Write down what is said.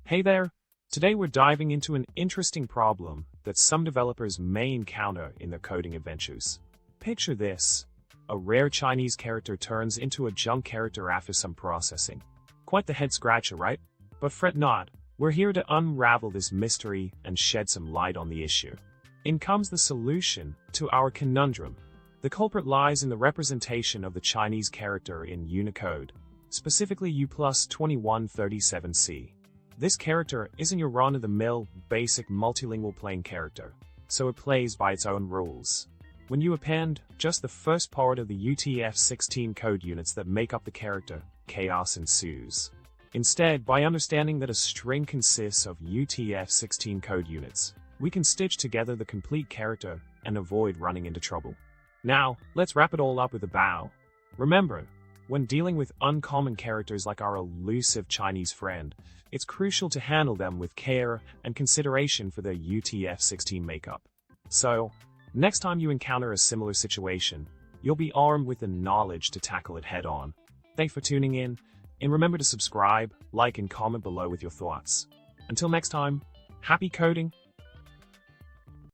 Hey there! Today we're diving into an interesting problem that some developers may encounter in their coding adventures. Picture this. A rare Chinese character turns into a junk character after some processing. Quite the head-scratcher, right? But fret not, we're here to unravel this mystery and shed some light on the issue. In comes the solution to our conundrum. The culprit lies in the representation of the Chinese character in Unicode, specifically U+2137C. This character isn't your run-of-the-mill, basic multilingual plain character, so it plays by its own rules. When you append just the first part of the UTF-16 code units that make up the character, chaos ensues. Instead, by understanding that a string consists of UTF-16 code units, we can stitch together the complete character and avoid running into trouble. Now, let's wrap it all up with a bow. Remember, when dealing with uncommon characters like our elusive Chinese friend, it's crucial to handle them with care and consideration for their UTF-16 makeup. So, next time you encounter a similar situation, you'll be armed with the knowledge to tackle it head-on. Thanks for tuning in, and remember to subscribe, like, and comment below with your thoughts. Until next time, happy coding!